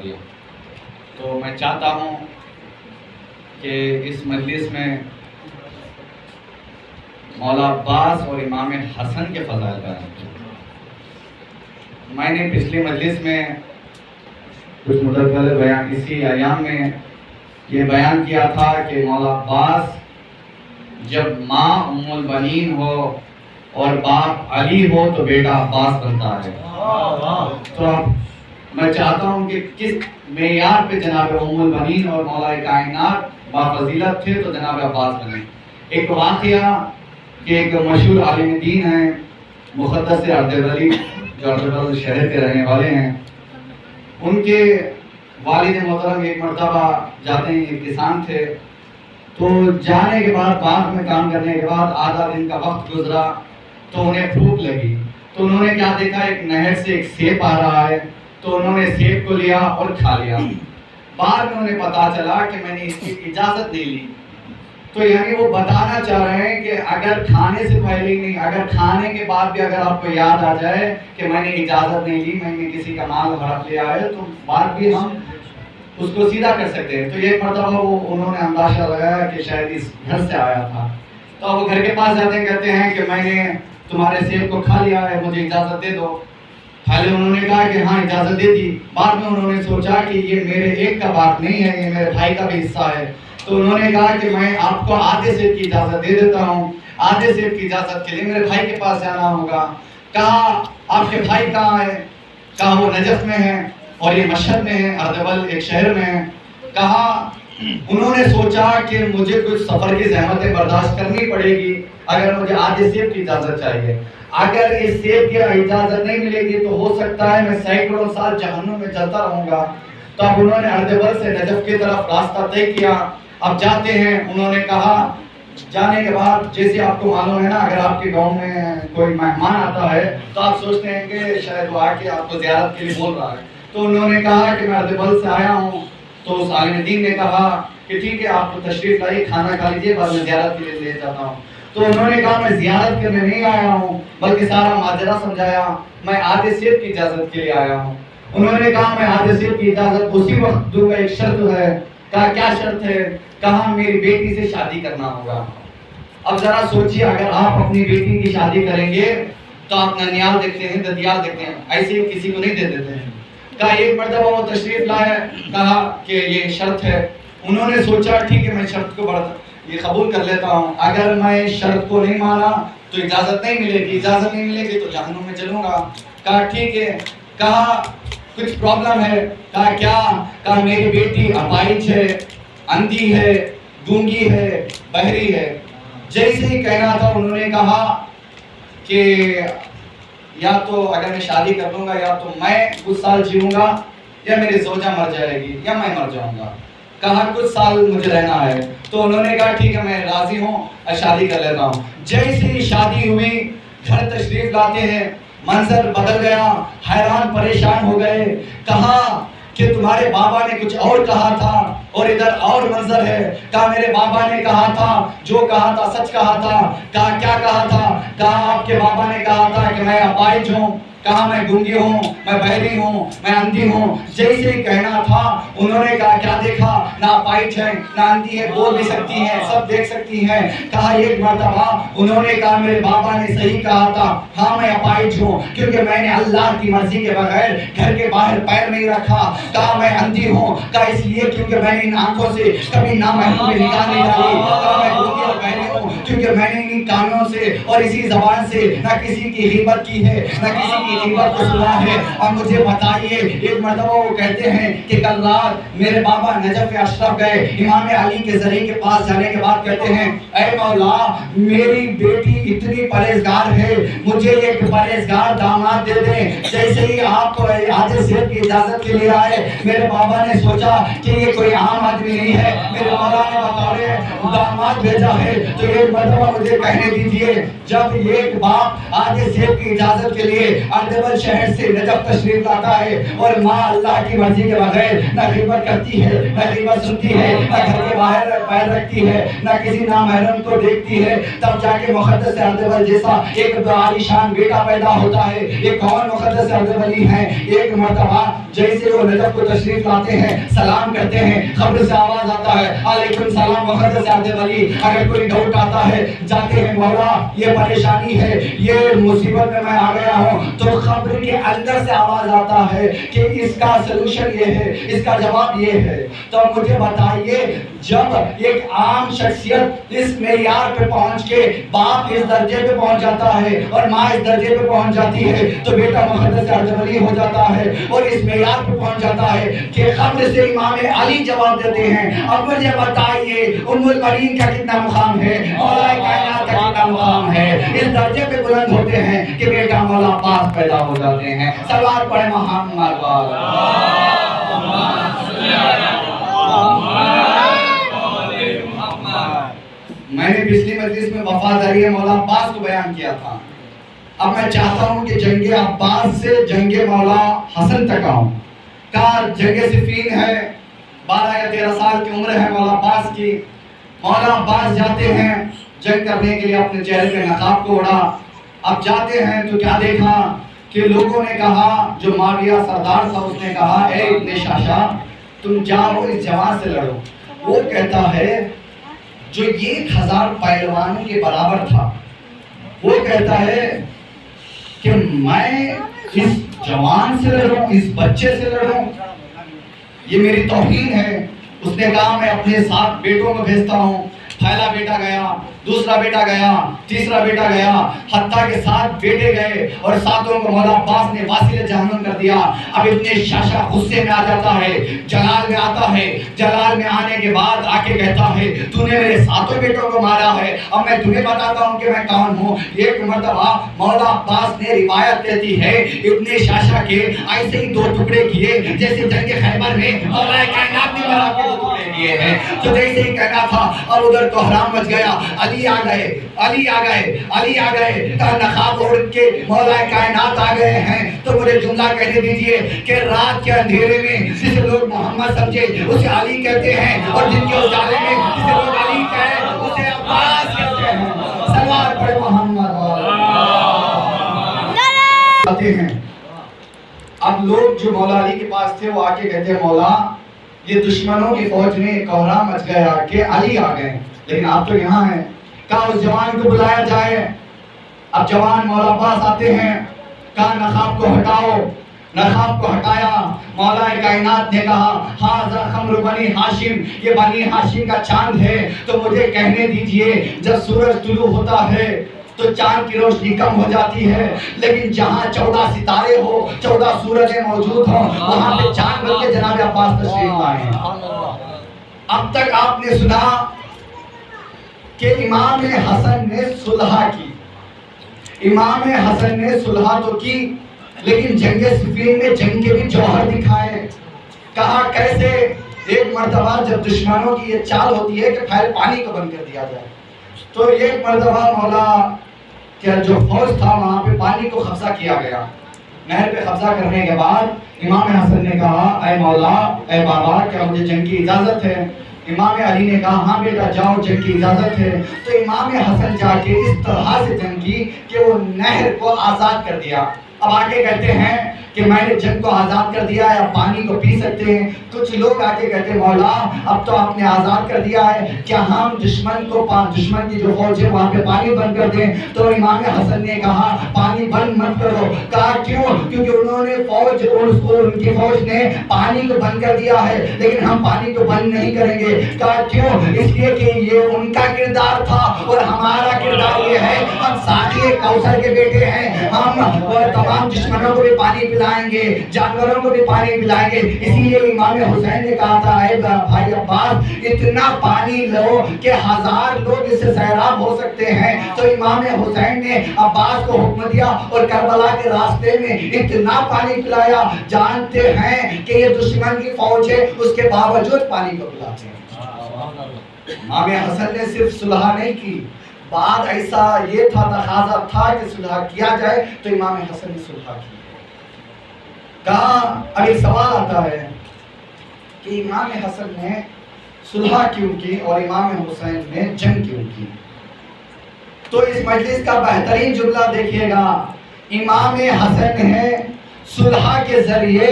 دیا. تو میں چاہتا ہوں کہ اس مجلس میں مولا عباس اور امام حسن کے فضائل بیان کیے. میں نے پچھلی مجلس میں کچھ مدت پہلے بیان اسی ایام میں یہ بیان کیا تھا کہ مولا عباس جب ماں ام البنین ہو اور باپ علی ہو تو بیٹا عباس بنتا ہے. تو اب میں چاہتا ہوں کہ کس معیار پہ جناب ام البنین اور مولا کائنات بافضیلت تھے تو جناب عباس بنے. ایک واقعہ کہ ایک مشہور عالم دین ہیں مقدس اردبیلی جو اردبیل شہر کے رہنے والے ہیں. ان کے والد محترم ایک مرتبہ جاتے ہیں، ایک کسان تھے، تو جانے کے بعد باغ میں کام کرنے کے بعد آدھا دن کا وقت گزرا تو انہیں بھوک لگی. تو انہوں نے کیا دیکھا، ایک نہر سے ایک سیب آ رہا ہے، تو انہوں نے سیب کو لیا اور کھا لیا. بعد میں انہیں پتا چلا کہ میں نے اس کی اجازت نہیں لی. تو یعنی وہ بتانا چاہ رہے ہیں کہ اگر کھانے سے پہلے ہی نہیں، اگر کھانے کے بعد بھی اگر آپ کو یاد آ جائے کہ میں نے اجازت نہیں لی، میں نے کسی کا مال ہڑپ لیا ہے، تو بعد بھی ہم اس کو سیدھا کر سکتے ہیں. تو یہ مرتبہ انہوں نے اندازہ لگایا کہ شاید اس گھر سے آیا تھا. تو وہ گھر کے پاس جاتے ہیں، کہتے ہیں کہ میں نے تمہارے سیب کو کھا لیا ہے، مجھے اجازت دے دو. پہلے انہوں نے کہا کہ ہاں اجازت دے دی. بعد میں انہوں نے سوچا کہ یہ میرے ایک کا بات نہیں ہے، یہ میرے بھائی کا بھی حصہ ہے. تو انہوں نے کہا کہ میں آپ کو آدھے سیب کی اجازت دے دیتا ہوں. آدھے سیب کی اجازت کے لیے میرے بھائی کے پاس جانا ہوگا. کہا آپ کے بھائی کہاں ہے؟ کہا وہ نجف میں ہے اور یہ مشہد میں ہے، اردبیل ایک شہر میں ہے. کہا انہوں نے سوچا کہ مجھے کچھ سفر کی زحمتیں برداشت کرنی پڑے گی اگر مجھے آدھے سیب کی اجازت چاہیے. اگر اس سیب کی اجازت نہیں ملے گی تو ہو سکتا ہے میں سینکڑوں سال جہنم میں جلتا رہوں گا. تو اب انہوں نے اردبیل سے نجف کی طرف راستہ طے کیا. اب جاتے ہیں. انہوں نے کہا جانے کے بعد جیسے آپ کو معلوم ہے نا، اگر آپ کے گاؤں میں کوئی مہمان آتا ہے تو آپ سوچتے ہیں کہ شاید وہ آ کے آپ کو زیارت کے لیے بول رہا ہے. تو انہوں نے کہا کہ میں اردبیل سے آیا ہوں. تو اس عالم دین نے کہا کہ ٹھیک ہے آپ کو تشریف لائیے، کھانا کھا لیجیے، بعد میں زیارت کے لیے لے جاتا ہوں. تو انہوں نے کہا میں زیارت کرنے نہیں آیا ہوں، بلکہ سارا ماجرا سمجھایا، میں آدھے سیب کی اجازت کے لیے آیا ہوں. انہوں نے کہا میں آدھے سیب کی اجازت اسی وقت دوں گا، ایک شرط ہے. کہا کیا شرط ہے؟ کہا میری بیٹی سے شادی کرنا ہوگا. اب ذرا سوچیے، اگر آپ اپنی بیٹی کی شادی کریں گے تو آپ ننیال دیکھتے ہیں، ددیال دیکھتے ہیں، ایسے کسی کو نہیں دے دیتے ہیں. کہا ایک مرتبہ وہ تشریف لائے، کہا کہ یہ شرط ہے. انہوں نے سوچا ٹھیک ہے میں شرط کو یہ قبول کر لیتا ہوں، اگر میں شرط کو نہیں مانا تو اجازت نہیں ملے گی، اجازت نہیں ملے گی تو جہنم میں چلوں گا. کہا ٹھیک ہے. کہا کچھ پرابلم ہے؟ کہا کیا؟ کہا میری بیٹی اپاہج ہے، اندھی ہے، گونگی ہے، بہری ہے. جیسے ہی کہنا تھا انہوں نے کہا کہ یا تو اگر میں شادی کر لوں گا یا تو میں کچھ سال جیوں گا یا میری زوجہ مر جائے گی یا میں مر جاؤں گا. کہا کچھ سال مجھے رہنا ہے. تو انہوں نے کہا ٹھیک ہے میں راضی ہوں، شادی کر لیتا ہوں. جیسے ہی شادی ہوئی، گھر تشریف لاتے ہیں، منظر بدل گیا. حیران پریشان ہو گئے. کہا کہ تمہارے بابا نے کچھ اور کہا تھا اور ادھر اور منظر ہے. کہا میرے بابا نے کہا تھا، جو کہا تھا سچ کہا تھا. کہا کیا کہا تھا؟ کہا آپ کے بابا نے کہا تھا کہ میں اپاہج ہوں. کہا میں گونگی ہوں، میں بہری ہوں، میں اندھی ہوں. جیسے ہی کہنا تھا انہوں نے کہا کیا دیکھا؟ نہ اپاہج ہے، نہ اندھی ہے، بول بھی سکتی ہیں، سب دیکھ سکتی ہیں. کہا ایک مرتبہ انہوں نے کہا میرے بابا نے صحیح کہا تھا، ہاں میں اپاہج ہوں کیونکہ میں نے اللہ کی مرضی کے بغیر گھر کے باہر پیر نہیں رکھا. کہا میں اندھی ہوں، کہا اس لیے کیونکہ میں نے ان آنکھوں سے کبھی نامحرم میں نگاہ نہیں ڈالی. کہا میں گونگی اور بہری ہوں کیونکہ میں نے ان کانوں سے اور اسی زبان سے نہ کسی کی غیبت کی ہے، نہ کسی کی غیبت کو سنا ہے. اور مجھے بتائیے، ایک مرتبہ وہ کہتے ہیں کہ کل رات میرے بابا نجف اشرف گئے، امام علی کے ذریعے کے پاس جانے کے بعد کہتے ہیں اے مولا میری بیٹی اتنی پرہیزگار ہے، مجھے ایک پرہیزگار داماد دے دیں. جیسے ہی آپ کو آدھے سیب کی اجازت کے لیے آئے، میرے بابا نے سوچا کہ یہ کوئی عام آدمی نہیں ہے، میرے مولا نے بطور داماد بھیجا ہے. تو ایک مرتبہ مجھے کہنے دیجیے، جب ایک باپ آدھے سیب کی اجازت کے لیے آردبل شہر سے نجف تشریف لاتا ہے اور ماں اللہ کی مرضی کے بغیر نہ غیبت کرتی ہے، نہ غیبت سنتی ہے، نہ گھر کے باہر پیر رکھتی ہے، نہ کسی نامحرم کو دیکھتی ہے، تب جا کے مقدس آردبل جیسا ایک عالی شان بیٹا پیدا ہوتا ہے۔ یہ کون مقدس آردبلی ہیں؟ ایک مرتبہ جیسے وہ نجف کو تشریف لاتے ہیں، سلام کرتے ہیں، قبر سے آواز آتا ہے علیکم السلام مقدس آردبلی۔ اگر کوئی ڈاؤٹ آتا ہے جاتے ہیں مولا یہ پریشانی ہے، یہ مصیبت میں آ گیا ہوں، تو قبر کے اندر سے آواز آتا ہے کہ اس کا سلوشن یہ ہے، اس کا جواب یہ ہے۔ تو مجھے بتائیے جب ایک عام شخصیت اس معیار پہ پہنچ کے باپ اس درجے پہ پہنچ جاتا ہے اور ماں اس درجے پہ پہنچ جاتی ہے تو بیٹا مقدس آردبلی ہو جاتا ہے اور اس معیار پہ پہنچ جاتا ہے کہ قبر سے امام علی جواب دیتے ہیں۔ اب مجھے بتائیے ام المرین کا کتنا مقام ہے، مولا کائنات کا کتنا مقام ہے، اس درجے پہ بلند ہوتے ہیں کہ بیٹا مولا عباس پیدا ہو جاتے ہیں۔ سلوات پڑھے محمد میں نے پچھلی مجلس میں وفاداری مولا عباس کو بیان کیا تھا۔ اب میں چاہتا ہوں کہ جنگ عباس سے جنگ مولا حسن تک آؤں۔ جنگ صفین ہے، 12 یا 13 سال کی عمر ہے مولا عباس کی۔ مولا عباس جاتے ہیں جنگ کرنے کے لیے، اپنے چہرے پہ نقاب کو اڑا۔ اب جاتے ہیں تو کیا دیکھا کہ لوگوں نے کہا، جو معاویہ سردار تھا اس نے کہا اے ابن شاشا تم جاؤ اس جوان سے لڑو۔ وہ کہتا ہے جو 1000 پہلوانوں کے برابر تھا، وہ کہتا ہے کہ میں اس جوان سے لڑوں، اس بچے سے لڑوں، یہ میری توہین ہے۔ اس نے کہا میں اپنے 7 بیٹوں کو بھیجتا ہوں۔ پہلا بیٹا گیا، دوسرا بیٹا گیا، تیسرا بیٹا گیا، حتیٰ کہ 7 بیٹے گئے اور 7 کو مولا عباس نے واصل جہنم کر دیا۔ اب ابن شاشا غصے میں آ جاتا ہے، جلال میں آتا ہے۔ جلال میں آنے کے بعد آ کے کہتا ہے تو نے میرے 7 بیٹوں کو مارا ہے، اب میں تمہیں بتاتا ہوں کہ میں کون ہوں۔ ایک مرتبہ مولا عباس نے روایت کہتی ہے ابن شاشا کے ایسے ہی 2 ٹکڑے کیے جیسے جنگ خیبر میں مولا کائنات نے بنا کے 2 ٹکڑے کیے ہیں۔ تو جیسے ہی کہنا تھا اور ادھر کوہرام مچ گیا، علی آ گئے، علی آ گئے، علی آ گئے، نقاب اوڑھ کے مولا کائنات آ گئے ہیں۔ تو مجھے جملہ کہنے دیجئے کہ رات کے اندھیرے میں جسے لوگ محمد سمجھے اسے علی کہتے ہیں، اور دن کے اجالے میں جسے لوگ علی کہیں اسے عباس کہتے ہیں۔ سلوات پڑھے محمد آتے ہیں۔ اب لوگ جو مولا علی کے پاس تھے وہ آ کے کہتے ہیں مولا یہ دشمنوں کی فوج میں کوہرام مچ گیا کہ علی آ گئے، لیکن آپ تو یہاں ہیں، کہا اس جوان کو بلایا جائے۔ اب جوان مولا عباس آتے ہیں، کہا نقاب کو ہٹاؤ۔ نقاب کو ہٹایا، مولا کائنات نے کہا ہاذا خمر بنی ہاشم، یہ بنی ہاشم کا چاند ہے۔ تو مجھے کہنے دیجئے جب سورج طلوع ہوتا ہے تو چاند کی روشنی کم ہو جاتی ہے، لیکن جہاں 14 ستارے ہو، 14 سورجیں موجود ہوں، وہاں پہ چاند بن کے جناب عباس تشریف لائے ہیں۔ اب تک آپ نے سنا کہ امام حسن نے صلح کی، امام حسن نے صلح تو کی، لیکن جنگ صفین میں جنگ کے بھی جوہر دکھائے۔ کہا کیسے؟ ایک مرتبہ جب دشمنوں کی یہ چال ہوتی ہے کہ پھیل پانی کو بند کر دیا جائے، تو ایک مرتبہ مولا کہ جو فوج تھا وہاں پہ پانی کو قبضہ کیا گیا۔ نہر پہ قبضہ کرنے کے بعد امام حسن نے کہا اے مولا اے بابا کیا مجھے جنگ کی اجازت ہے؟ امام علی نے کہا ہاں بیٹا جاؤ جنگ کی اجازت ہے۔ تو امام حسن جا کے اس طرح سے جنگ کی کہ وہ نہر کو آزاد کر دیا۔ اب آگے کہتے ہیں کہ میں نے جنگ کو آزاد کر دیا ہے، اب پانی کو پی سکتے ہیں۔ کچھ لوگ آگے کہتے ہیں مولا اب تو آپ نے آزاد کر دیا ہے، کیا ہم دشمن کی جو فوج ہے وہاں پہ پانی بند کر دیں؟ تو امام حسن نے کہا پانی بند مت کرو۔ کہا کیوں؟ کیونکہ انہوں نے ان کی فوج نے پانی کو بند کر دیا ہے، لیکن ہم پانی کو بند نہیں کریں گے۔ کہا کیوں؟ اس لیے کہ یہ ان کا کردار تھا اور ہمارا کردار یہ ہے ہم ساقی کوثر کے بیٹے ہیں، ہم تمام دشمنوں کو بھی پانی پلائیں گے، جانوروں کو بھی پانی پلائیں گے۔ اسی لیے امام حسین نے کہا تھا اے بھائی عباس اتنا پانی لو کہ 1000 لوگ اس سے سیراب ہو سکتے ہیں۔ تو امام حسین نے عباس کو حکم دیا اور کربلا کے راستے میں اتنا پانی پلایا، جانتے ہیں کہ یہ دشمن کی فوج ہے اس کے باوجود پانی کو پلاتے ہیں۔ امام حسن نے صرف صلح نہیں کی، بعد ایسا یہ تھا تقاضا تھا کہ صلح کیا جائے، تو امام حسن نے صلح کی۔ کہا اب ایک سوال آتا ہے کہ امام حسن نے صلح کیوں کی اور امام حسین نے جنگ کیوں کی؟ تو اس مجلس کا بہترین جملہ دیکھیے گا، امام حسن نے صلح کے ذریعے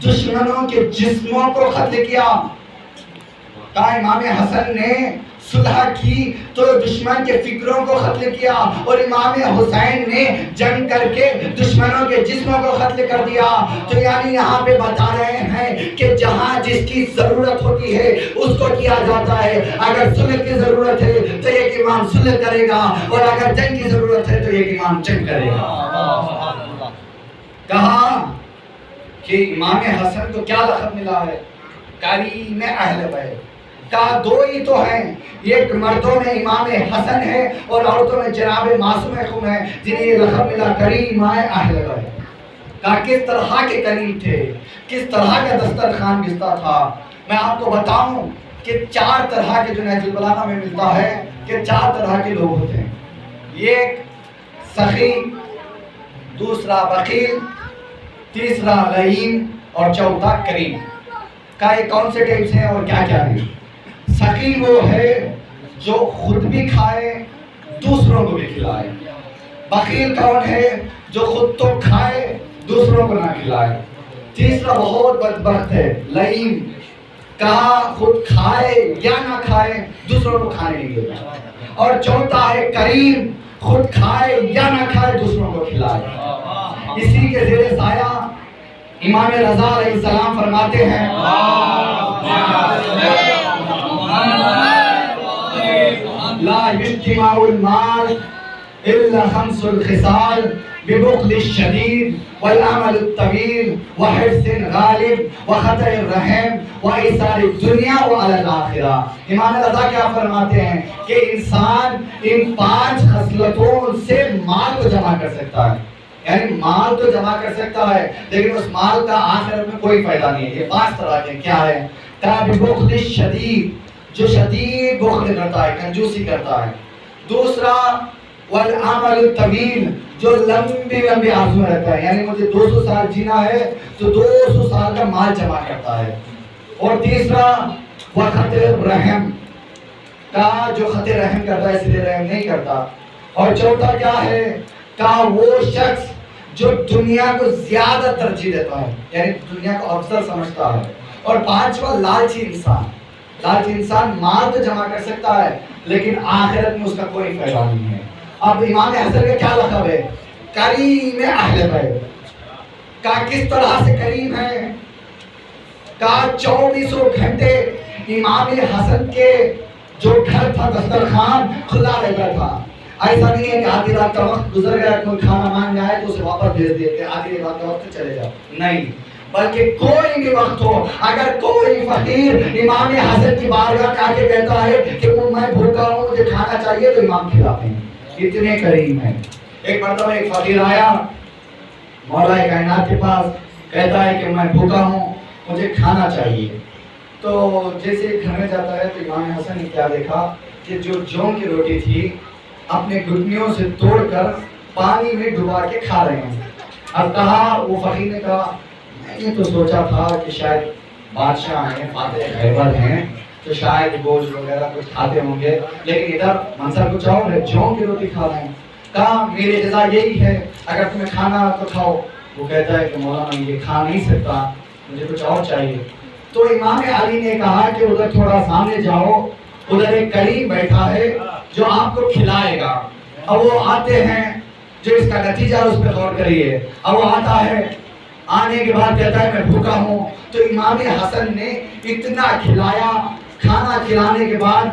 دشمنوں کے جسموں کو قتل کیا۔ کہا امام حسن نے صلح کی تو دشمن کے فکروں کو قتل کیا، اور امام حسین نے جنگ کر کے دشمنوں کے جسموں کو قتل کر دیا۔ تو یعنی یہاں پہ بتا رہے ہیں کہ جہاں جس کی ضرورت ہوتی ہے اس کو کیا جاتا ہے۔ اگر صلح کی ضرورت ہے تو ایک امام صلح کرے گا، اور اگر جنگ کی ضرورت ہے تو ایک امام جنگ کرے گا۔ کہا کہ امام حسن کو کیا لقب ملا ہے؟ کریم اہل بیت۔ کہا دو ہی تو ہیں، ایک مردوں میں امام حسن ہے اور عورتوں میں جناب معصوم خم ہے، جنہیں یہ لقب ملا کریم اہل بیت۔ کہا کس طرح کے کریم تھے، کس طرح کا دسترخوان بچتا تھا؟ میں آپ کو بتاؤں کہ 4 طرح کے جو نہج البلاغہ میں ملتا ہے کہ 4 طرح کے لوگ ہوتے ہیں۔ ایک سخی، دوسرا بخیل، تیسرا لعین اور چوتھا کریم۔ کہا یہ کون سے ٹائپس ہیں اور کیا کیا ہیں؟ سخی وہ ہے جو خود بھی کھائے دوسروں کو بھی کھلائے۔ بخیل کون ہے؟ جو خود تو کھائے دوسروں کو نہ کھلائے۔ تیسرا بہت بدبخت ہے لعین، کہا خود کھائے یا نہ کھائے دوسروں کو کھانے نہیں دیتا۔ اور چوتھا ہے کریم، خود کھائے یا نہ کھائے دوسروں کو کھلائے۔ اسی کے زیر سایہ امام رضا علیہ السلام فرماتے ہیں لا يجتمع المال الا 5 الخصال ببخل الشديد والعمل الطويل وحرص غالب وخطر الرحم وإيثار الدنيا وعلى الآخرة۔ امام رضا کیا فرماتے ہیں کہ انسان ان 5 خصلتوں سے مال کو جمع کر سکتا ہے، یعنی مال تو جمع کر سکتا ہے لیکن اس مال کا آخرت میں کوئی فائدہ نہیں ہے۔ یہ 5 طرح کے کیا ہے؟ بخل الشدید، جو شدید بخل کرتا ہے، کنجوسی کرتا ہے۔ دوسرا والعمل الطویل، جو لمبی لمبی آرزو رہتا ہے، یعنی مجھے 200 سال جینا ہے تو 200 سال کا مال جمع کرتا ہے۔ اور تیسرا وخطر الرحم، کا جو خطر رحم کرتا ہے اس لیے رحم نہیں کرتا۔ اور چوتھا کیا ہے؟ کہا وہ شخص جو دنیا کو زیادہ ترجیح دیتا ہے، یعنی دنیا کو افضل سمجھتا ہے۔ اور پانچواں لالچی انسان۔ لالچی انسان مال تو جمع کر سکتا ہے لیکن آخرت میں اس کا کوئی فائدہ نہیں ہے۔ اب امام حسن کا کیا لقب ہے؟ کریم اہل بیت۔ کہا کس طرح سے کریم ہے؟ کہا 24 گھنٹے امام حسن کے جو گھر تھا دسترخوان کھلا رہتا تھا۔ ایسا نہیں ہے کہ آدھی رات کا وقت گزر گیا، کوئی کھانا مانگ آئے تو اسے واپس بھیج دیتے آدھی رات کا وقت چلے جاؤ، نہیں، بلکہ کوئی بھی وقت ہو اگر کوئی فقیر امام حسن کی بارگاہ میں آ کے کہتا ہے کہ میں بھوکا ہوں مجھے کھانا چاہیے تو امام کھلاتے ہیں، اتنے کریم ہیں۔ ایک مرتبہ ایک فقیر آیا مولا کائنات کے پاس، کہتا ہے کہ میں بھوکا ہوں مجھے کھانا چاہیے۔ تو جیسے گھر میں جاتا ہے تو امام حسن نے کیا دیکھا کہ جو جوں کی روٹی تھی اپنے گھٹنوں سے توڑ کر پانی میں ڈبا کے کھا رہے ہیں۔ اب کہا وہ فقیر نے کہا میں نے تو سوچا تھا کہ شاید بادشاہ ہیں، فاتح خیبر ہیں تو شاید گوشت وغیرہ کچھ کھاتے ہوں گے، لیکن ادھر منظر کچھ اور ہے، جوں کی روٹی کھا رہے ہیں۔ کہا میری جزا یہی ہے، اگر تمہیں کھانا تو کھاؤ۔ وہ کہتا ہے کہ مولانا میں یہ کھا نہیں سکتا، مجھے کچھ اور چاہیے۔ تو امام علی نے کہا کہ ادھر تھوڑا سامنے جاؤ، ادھر ایک کریم بیٹھا ہے جو آپ کو کھلائے گا۔ اب وہ آتے ہیں، جو اس کا نتیجہ اس پہ غور کریے۔ اب وہ آتا ہے، آنے کے بعد کہتا ہے میں بھوکا ہوں۔ تو امام حسن نے اتنا کھلایا، کھانا کھلانے کے بعد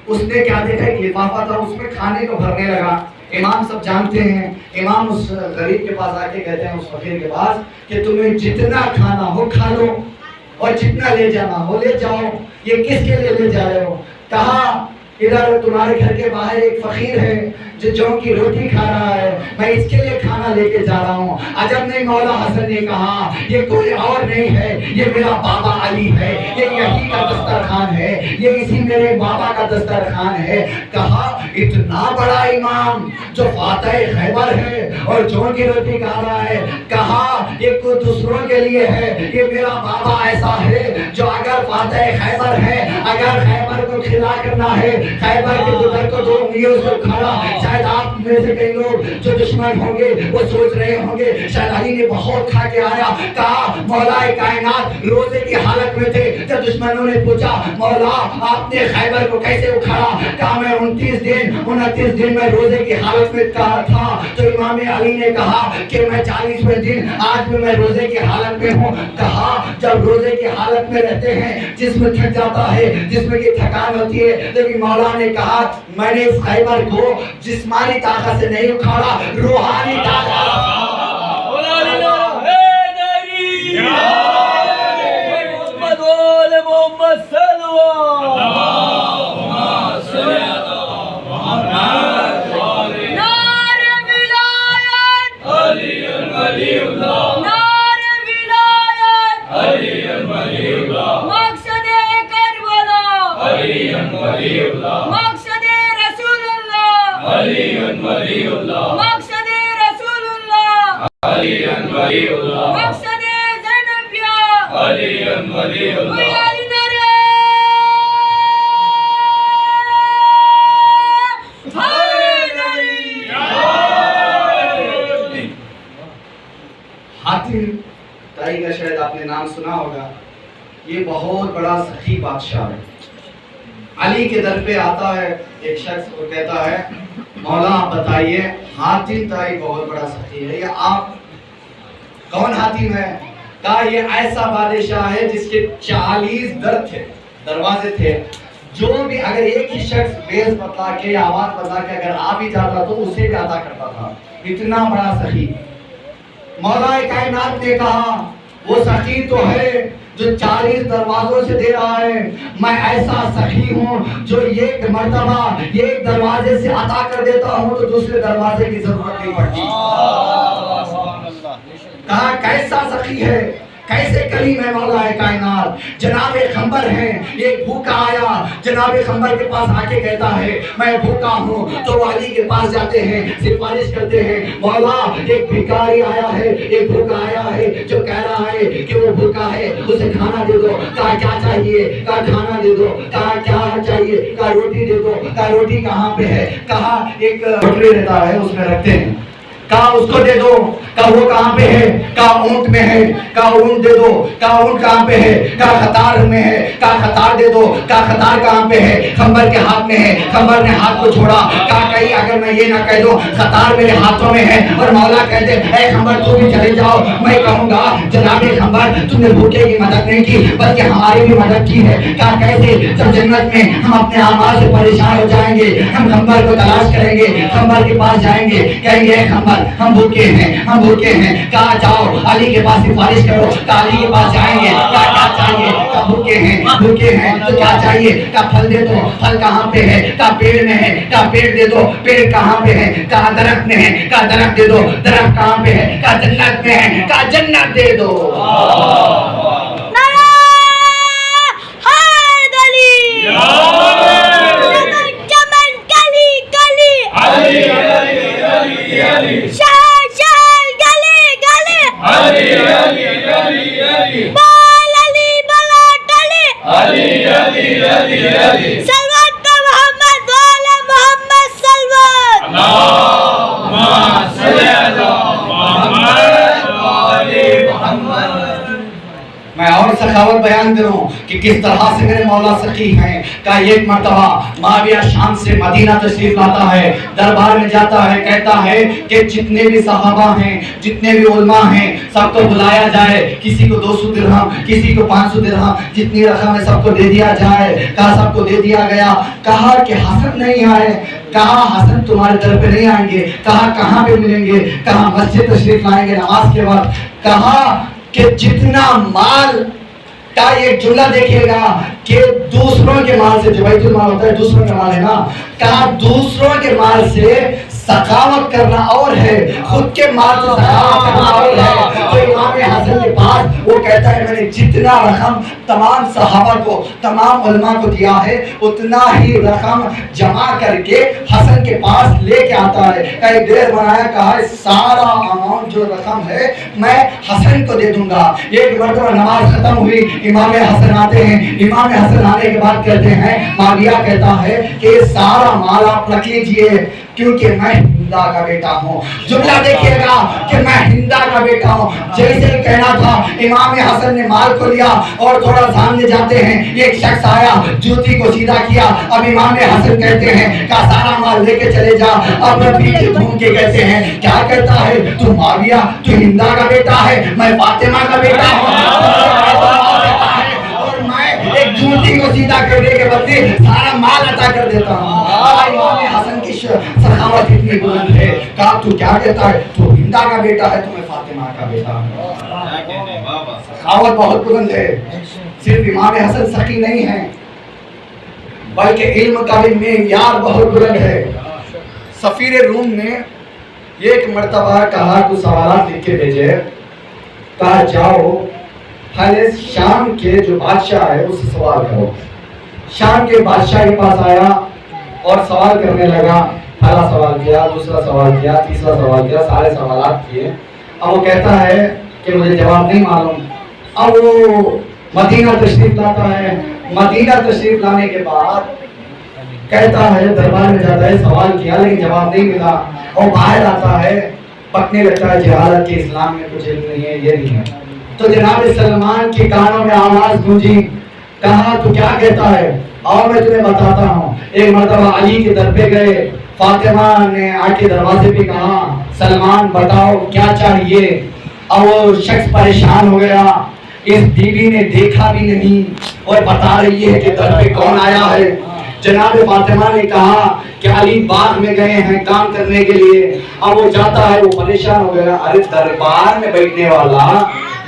اس نے کیا دیکھا ایک لفافہ تھا اس میں کھانے کو بھرنے لگا۔ امام سب جانتے ہیں، امام اس غریب کے پاس آ کے کہتے ہیں اس فقیر کے پاس کہ تمہیں جتنا کھانا ہو کھا لو اور جتنا لے جانا ہو لے جاؤ، یہ کس کے لیے لے جا رہے ہو؟ کہا ادھر تمہارے گھر کے باہر ایک فقیر ہے جو جوں کی روٹی کھا رہا ہے، میں اس کے لیے کھانا لے کے جا رہا ہوں۔ عجب نہیں، مولا حسن نے کہا یہ کوئی اور نہیں ہے، یہ میرا بابا علی ہے، یہ یہی کا دسترخوان ہے، یہ اسی میرے بابا کا دسترخوان ہے۔ کہا اتنا بڑا امام جو فاتح خیبر ہے اور جوں کی روٹی کھا رہا ہے، کہا یہ کوئی دوسروں کے لیے ہے، یہ میرا بابا ایسا ہے جو اگر فاتح خیبر ہے، اگر خیبر کو کھلا کرنا ہے، خیبر کے گدر کو 2 انگلیوں سے کھڑا۔ شاید آپ میں سے کئی لوگ جو دشمن ہوں گے وہ سوچ رہے ہوں گے شاید علی نے بہت کھا کے آیا۔ کہا مولا کائنات روزے کی حالت میں تھے، جب دشمنوں نے پوچھا مولا آپ نے خیبر کو کیسے اکھاڑا؟ کہا میں 29 دن میں روزے کی حالت میں تھا۔ تو امام علی نے کہا کہ میں 40ویں دن آج بھی میں روزے کی حالت میں ہوں۔ کہا جب روزے کی حالت میں رہتے ہیں جسم تھک جاتا ہے، جسم کی تھکان ہوتی ہے، لیکن مولا نے کہا میں نے اس خیبر کو جسمانی طاقت سے نہیں اکھاڑا، روحانی طاقت۔ حاتم طائی کا شاید آپ نے نام سنا ہوگا، یہ بہت بڑا سخی بادشاہ ہے۔ علی کے در پہ آتا ہے ایک شخص اور کہتا ہے مولا آپ بتائیے حاتم طائی بہت بڑا سخی ہے، یا آپ کون حاتم ہے؟ کہا یہ ایسا بادشاہ ہے جس کے 40 در تھے، دروازے تھے، جو بھی اگر ایک ہی شخص بیس بتلا کے یا آواز بتلا کے اگر آ بھی جاتا تو اسے بھی عطا کرتا تھا، اتنا بڑا سخی۔ مولا کائنات نے کہا وہ سخی تو ہے جو 40 دروازوں سے دے رہا ہے، میں ایسا سخی ہوں جو ایک مرتبہ ایک دروازے سے عطا کر دیتا ہوں تو دوسرے دروازے کی ضرورت نہیں پڑتی۔ کہا کیسا سخی ہے، کیسے کریم ہے مولا کائنات۔ جناب خنبر ہیں، ایک بھوکا آیا، جناب خنبر کے پاس آ کے کہتا ہے میں بھوکا ہوں، تو وہ علی کے پاس جاتے ہیں، سفارش کرتے ہیں مولا ایک بھکاری آیا ہے، ایک بھوکا آیا ہے جو کہہ رہا ہے کہ وہ بھوکا ہے، اسے کھانا دے دو۔ کہا کیا چاہیے؟ کہا کھانا دے دو۔ کہا کیا چاہیے؟ کہا روٹی دے دو۔ کہا روٹی کہاں پہ ہے؟ کہا ایک پٹری رہتا ہے اس میں رکھتے ہیں۔ کہا اس کو دے دو۔ کہا وہ کہاں پہ ہے؟ کہا اونٹ میں ہے۔ کہا اونٹ دے دو۔ کہا اونٹ کہاں پہ ہے؟ کہا خطار میں ہے۔ کہا خطار دے دو۔ کہا خطار کہاں پہ ہے؟ خنبر کے ہاتھ میں ہے۔ خنبر نے ہاتھ کو چھوڑا۔ کہا کہیں اگر میں یہ نہ کہہ دوں خطار میرے ہاتھوں میں ہے اور مولا کہتے اے خنبر تو بھی چلے جاؤ، میں کہوں گا جناب خنبر تم نے بھوکے کی مدد نہیں کی بلکہ ہماری بھی مدد کی ہے۔ کہا کیسے؟ جب جنت میں ہم اپنے اعمال سے پریشان ہو جائیں گے ہم خنبر کو تلاش کریں گے، خنبر کے پاس جائیں گے، کہیں گے اے خنبر ہم بھوکے ہیں، ہم بھوکے ہیں۔ کہا جاؤ علی کے پاس سفارش کرو۔ کہا علی کے پاس جائیں گے، کہا کیا چاہیے؟ کہا بھوکے ہیں، بھوکے ہیں تو کیا چاہیے؟ کہا پھل دے دو۔ پھل کہاں پہ ہے؟ کہا پیڑ میں ہے۔ کہا پیڑ دے دو۔ پیڑ کہاں پہ ہے؟ کہا درخت میں ہے۔ کہا درخت دے دو۔ درخت کہاں پہ ہے؟ کہا جنت میں ہے۔ کہا جنت دے دو۔ میں اور سخاوت بیان دے رہا ہوں کہ کس طرح سے میرے مولا سخی ہیں۔ کہ ایک مرتبہ معاویہ شام سے مدینہ تشریف لاتا ہے، دربار میں جاتا ہے، کہتا ہے کہ جتنے بھی صحابہ ہیں، جتنے بھی علماء ہیں سب کو بلایا جائے، کسی کو 200 درہم، کسی کو 500 درہم، جتنی رقم ہے سب کو دے دیا جائے۔ کہا سب کو دے دیا گیا۔ کہا کہ حسن نہیں آئے۔ کہا حسن تمہارے در پہ نہیں آئیں گے۔ کہا کہاں پہ ملیں گے؟ کہا مسجد تشریف لائیں گے نماز کے وقت۔ کہا کہ جتنا مال کہا ایک جملہ دیکھیے گا کہ دوسروں کے مال سے، جو بیت المال ہوتا ہے دوسروں کے مال ہے نا، کہا دوسروں کے مال سے سخاوت کرنا اور ہے، خود کے مال سے سخاوت کرنا اور ہے۔ تو امام حسن کے پاس وہ کہتا ہے میں نے جتنا رقم تمام صحابہ کو، تمام علماء کو دیا ہے، اتنا ہی رقم جمع کر کے حسن کے پاس لے کے آتا ہے۔ کہیں دیر بنایا، کہا سارا اماؤنٹ جو رقم ہے میں حسن کو دے دوں گا۔ ایک مرتبہ نماز ختم ہوئی، امام حسن آتے ہیں، امام حسن آنے کے بعد کہتے ہیں، معاویہ کہتا ہے کہ یہ سارا مال آپ رکھ لیجئے کیونکہ میں ہندا کا بیٹا ہوں۔ جملہ دیکھیے گا کہ میں ہندا کا بیٹا ہوں، جیسے ہی کہنا تھا امام حسن نے مال کو لیا اور تھوڑا سامنے جاتے ہیں، ایک شخص آیا جوتی کو سیدھا کیا۔ اب امام حسن کہتے ہیں کہ سارا مال لے کے چلے جا۔ اب پیچھے گھوم کے کہتے ہیں، کیا کہتا ہے تو معاویہ تو ہندا کا بیٹا ہے، میں فاطمہ کا بیٹا ہوں، اور میں ایک جوتی کو سیدھا کرنے کے بدلے سارا مال عطا کر دیتا ہوں۔ امام حسن کی سخاوت اتنی بلند ہے، کہا تو کیا کہتا ہے تو ہندا کا بیٹا ہے، تو میں فاطمہ کا بیٹا ہوں۔ سخاوت بہت بلند ہے۔ صرف امام حسن سخی نہیں ہے بلکہ علم کا بھی معیار بہت بلند ہے۔ سفیر روم نے ایک مرتبہ کہا کچھ سوالات لکھ کے بھیجے، کہا جاؤ پہلے شام کے جو بادشاہ ہے اس سے سوال کرو۔ شام کے بادشاہ کے پاس آیا اور سوال کرنے لگا، پہلا سوال کیا، دوسرا سوال کیا، تیسرا سوال کیا، سارے سوالات کیے۔ اب وہ کہتا ہے کہ مجھے جواب نہیں معلوم۔ اب وہ مدینہ تشریف لاتا ہے، مدینہ تشریف لانے کے بعد کہتا ہے دربار میں جاتا ہے، سوال کیا لیکن جواب نہیں ملا، اور باہر آتا ہے، پکنے لگتا ہے جہالت کے اسلام میں کچھ علم نہیں ہے، یہ نہیں ہے۔ تو جناب سلمان کے کانوں میں آواز گونجی، کہا تو کیا کہتا ہے، اور میں تمہیں بتاتا ہوں۔ ایک مرتبہ علی کے در پہ گئے، فاطمہ نے آ کے دروازے پہ کہا سلمان بتاؤ کیا چاہیے، اور وہ شخص پریشان ہو گیا، اس بیوی نے دیکھا بھی نہیں اور بتا رہی ہے کہ در پہ کون آیا ہے۔ جناب فاطمہ نے کہا کہ علی باغ میں گئے ہیں کام کرنے کے لیے۔ اب وہ جاتا ہے، وہ پریشان ہو گیا، ارے دربار میں بیٹھنے والا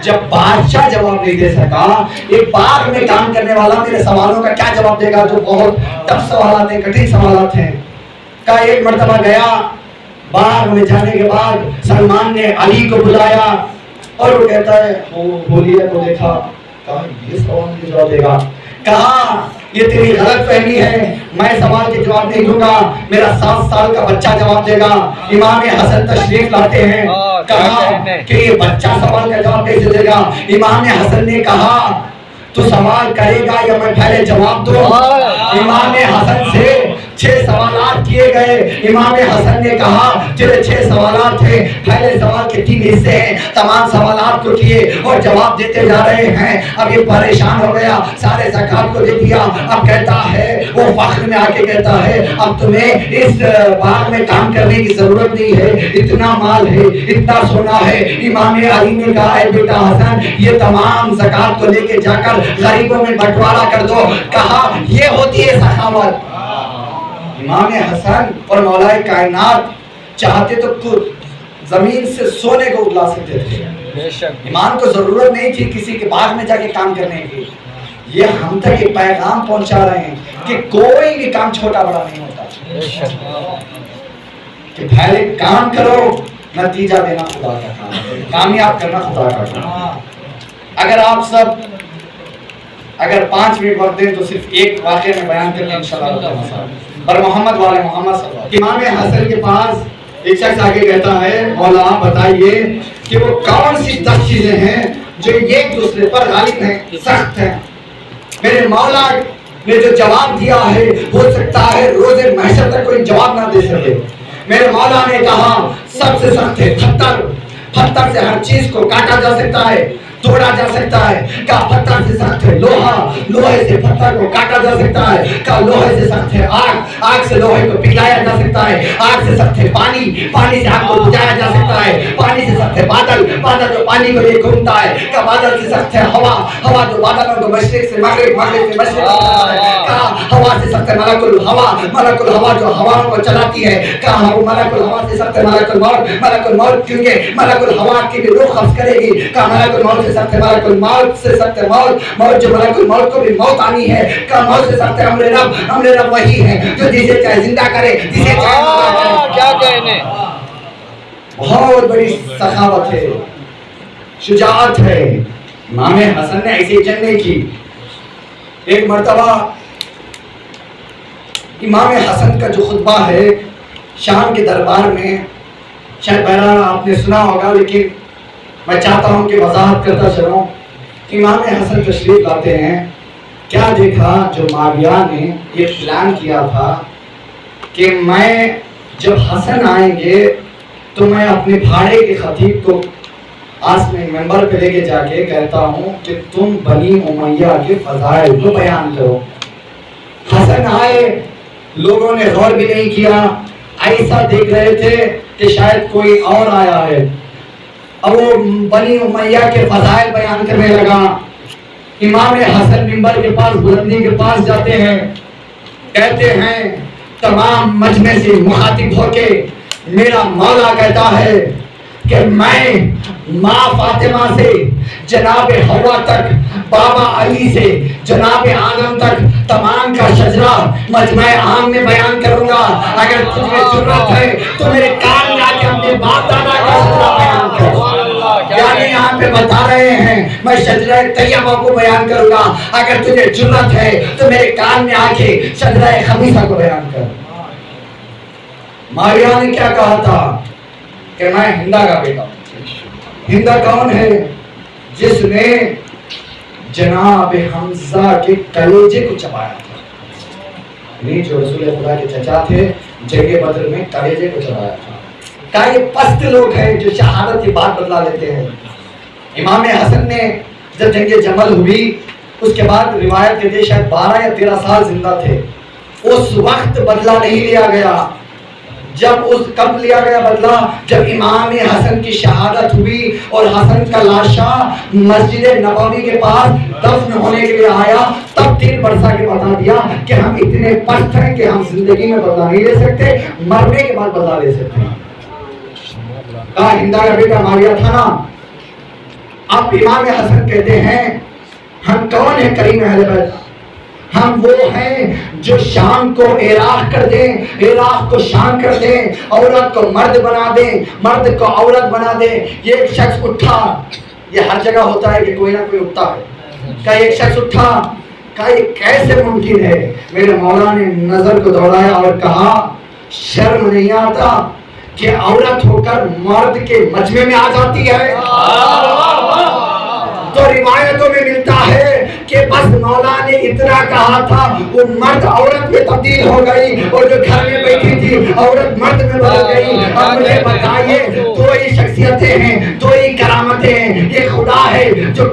جب بادشاہ جواب نہیں دے سکا، ایک باغ میں کام کرنے والا میرے سوالوں کا کیا جواب دے گا، جو بہت ٹف سوالات ہیں، کٹھن سوالات ہیں۔ کا ایک مرتبہ گیا، باغ میں جانے کے بعد سلمان نے علی کو بلایا اور وہ کہتا ہے بولیے کو دیکھا، کہا یہ سوال نہیں جواب دے گا، کہا یہ تیری غلط فہمی ہے، میں سوال کے جواب نہیں دوں گا، میرا 7 سال کا بچہ جواب دے گا۔ امام حسن تشریف لاتے ہیں، کہا کہ یہ بچہ سوال کا جواب کیسے دے گا۔ امام حسن نے کہا تو سوال کرے گا یا میں پہلے جواب دوں۔ امام حسن سے 6 سوالات کیے گئے۔ امام حسن نے کہا تیرے 6 سوالات تھے، پہلے سوال کے 3 حصے ہیں، تمام سوالات کو کیے اور جواب دیتے جا رہے ہیں۔ اب یہ پریشان ہو گیا، سارے زکات کو دے دیا۔ اب کہتا ہے، وہ فخر میں آ کے کہتا ہے اب تمہیں اس باغ میں کام کرنے کی ضرورت نہیں ہے، اتنا مال ہے، اتنا سونا ہے۔ امام علی نے کہا اے بیٹا حسن یہ تمام زکات کو لے کے جا کر غریبوں میں بٹوارا کر دو۔ کہا یہ ہوتی ہے سخاوت۔ امام حسن اور مولا کائنات چاہتے تو زمین سے سونے کو اگلا سکتے تھے، امام کو ضرورت نہیں تھی کسی کے باغ میں جا کے کام کرنے کی۔ یہ ہم تک ایک پیغام پہنچا رہے ہیں کہ کوئی بھی کام چھوٹا بڑا نہیں ہوتا، کہ پہلے کام کرو، نتیجہ دینا خدا کا کام ہے، کامیاب کرنا خدا کا کام ہے۔ اگر آپ سب 5 منٹ وقت دیں تو صرف ایک واقعہ میں بیان کریں انشاءاللہ۔ اور محمد والے محمد صلی اللہ علیہ وسلم، امام حسن کے پاس ایک شخص آگے کہتا ہے مولا بتائیے کہ وہ کون سی 10 چیزیں ہیں جو ایک دوسرے پر غالب ہیں، سخت ہیں۔ میرے مولا نے جو جواب دیا ہے ہو سکتا ہے روز محشر تک کوئی جواب نہ دے سکے۔ میرے مولا نے کہا سب سے سخت ہے پتھر، پتھر سے ہر چیز کو کاٹا جا سکتا ہے، توڑا جا سکتا ہے۔ کہا پتھر سے سخت ہے لوہا، لوہے سے پتھر کو کاٹا جا سکتا ہے۔ کہا لوہے سے سخت ہے آگ، آگ سے لوہے کو پگھلایا جا سکتا ہے۔ آگ سے سخت ہے پانی، پانی سے آگ کو بجھایا جا سکتا ہے۔ پانی سے سخت ہے بادل، بادل جو پانی کو لے گھومتا ہے۔ کہا بادل سے سخت ہے ہوا، ہوا جو بادلوں کو مشرق سے مغرب، مغرب سے مشرق لاتا ہے۔ کہا ہوا سے سخت ہے ملک الہوا، ملک الہوا جو ہواؤں کو چلاتی ہے۔ کہا ملک الہوا سے سخت ہے ملک الموت، ملک الموت کیونکہ ملک الہوا کی بھی روح قبض کرے گی۔ کہا ملک الموت سے سخت ہے ملک الموت سے سخت ہے موت، موت جو ملک الموت کو بھی موت آنی ہے، کہ موت سے سخت ہے ہمارے رب وہی ہے جو جسے چاہے زندہ کرے، جسے چاہے مردہ کرے۔ کیا کہنے، بہت بڑی سخاوت ہے، شجاعت ہے۔ امام حسن نے ایسی جنگ نہیں کی۔ ایک مرتبہ امام حسن کا جو خطبہ ہے شام کے دربار میں، شاید بہرحال آپ نے سنا ہوگا، لیکن میں چاہتا ہوں کہ وضاحت کرتا چلوں۔ امام حسن تشریف لاتے ہیں، کیا دیکھا، جو معاویہ نے یہ پلان کیا تھا کہ میں جب حسن آئیں گے تو میں اپنے بھاڑے کے خطیب کو آس میں منبر پہ لے کے جا کے کہتا ہوں کہ تم بنی امیہ کے فضائل کو بیان کرو۔ حسن آئے، لوگوں نے غور بھی نہیں کیا، ایسا دیکھ رہے تھے کہ شاید کوئی اور آیا ہے۔ اب وہ بنی امیہ کے فضائل بیان کرنے لگا۔ امام حسن منبر کے پاس، بلندی کے پاس جاتے ہیں، کہتے ہیں تمام مجمع سے مخاطب ہو کے، میرا مولا کہتا ہے کہ میں ماں فاطمہ سے جناب حوا تک، بابا علی سے جناب آدم تک تمام کا شجرہ مجمع عام میں بیان کروں گا۔ اگر تجھے ضرورت ہے تو میرے کان میں آ کے اپنے باپ دادا کا شجرہ بیان کر۔ یعنی یہاں پہ بتا رہے ہیں میں شجرہ طیبہ کو بیان کروں گا، اگر تجھے ضرورت ہے تو میرے کان میں آ کے شجرہ خبیثہ کو بیان کر۔ معاویہ نے کیا کہا تھا کہ میں ہندا کا بیٹا ہوں۔ ہندا کون ہے؟ جس نے جناب حمزہ کے کلیجے کو چبایا تھا، نہیں جو رسول خدا کے چچا تھے، جنگ بدر میں کلیجے کو چبایا تھا۔ کہا یہ پست لوگ ہیں جو شہادت کی بات بدلا لیتے ہیں۔ امام حسن نے جب جنگ جمل ہوئی اس کے بعد روایت کہتے شاید 12 یا 13 سال زندہ تھے، اس وقت بدلہ نہیں لیا گیا۔ کب لیا گیا بدلہ؟ جب امام حسن کی شہادت ہوئی اور حسن کا لاشا مسجد نبوی کے پاس دفن ہونے کے لیے آیا، تب 3 برسہ کے بتا دیا کہ ہم اتنے پست ہیں کہ ہم زندگی میں بدلہ نہیں لے سکتے، مرنے کے بعد بدلہ لے سکتے ہیں۔ کہا ہندا کا بیٹا معاویہ تھا نا۔ اب امام حسن کہتے ہیں ہم کون ہیں کریم اہل بیت؟ ہم وہ ہیں جو شام کو عراق کر دیں، عراق کو شام کر دیں، عورت کو مرد بنا دیں، مرد کو عورت بنا دیں۔ یہ ایک شخص اٹھا، یہ ہر جگہ ہوتا ہے کہ کوئی نہ کوئی اٹھتا ہے، کہ ایک شخص اٹھا، کہا یہ کیسے ممکن ہے؟ میرے مولا نے نظر کو دوڑایا اور کہا شرم نہیں آتا کہ عورت ہو کر مرد کے مجمع میں آ جاتی ہے؟ تو روایتوں میں ملتا ہے کہ بس مولا نے اتنا کہا تھا، وہ مرد عورت میں تبدیل ہو گئی، اور جو گھر میں بیٹھی تھی عورت مرد میں بدل گئی۔ اب مجھے بتائیے، دو ہی شخصیتیں ہیں، دو ہی کرامتیں ہیں، یہ خدا ہے جو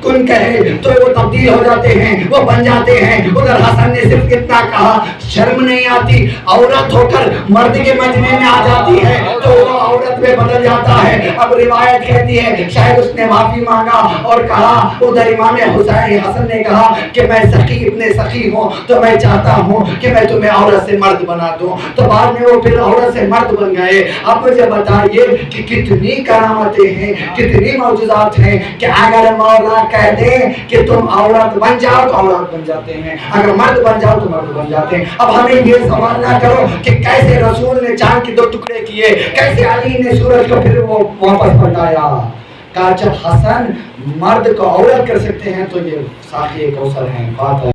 کن کہے تو وہ تبدیل ہو جاتے ہیں، وہ بن جاتے ہیں۔ ادھر حسن نے صرف اتنا کہا، شرم نہیں آتی؟ عورت ہو کر مرد کے مجمع میں آ جاتی ہے تو وہ عورت میں بدل جاتا ہے۔ اب روایت کہتی ہے شاید اس نے معافی مانگا اور کہا، ادھر امام حسن نے کہا کہ میں سخی ابن سخی ہوں، تو میں چاہتا ہوں کہ میں تمہیں عورت سے مرد بنا دوں۔ تو بعد میں وہ پھر عورت سے مرد بن گئے۔ اب مجھے بتائیے کہ کتنی کرامتیں ہیں، کتنی معجزات ہیں کہ اگر مولا کہہ دیں کہ تم عورت بن جاؤ تو عورت بن جاتے ہیں، اگر مرد بن جاؤ تو مرد بن جاتے ہیں۔ اب ہمیں یہ سوال نہ کرو کہ کیسے رسول نے چاند کے 2 ٹکڑے کیے، کیسے علی نے سورج کو پھر وہ واپس پلٹایا۔ کہا جب حسن مرد کو عورت کر سکتے ہیں تو یہ ساقی کوثر ہیں، بات ہے۔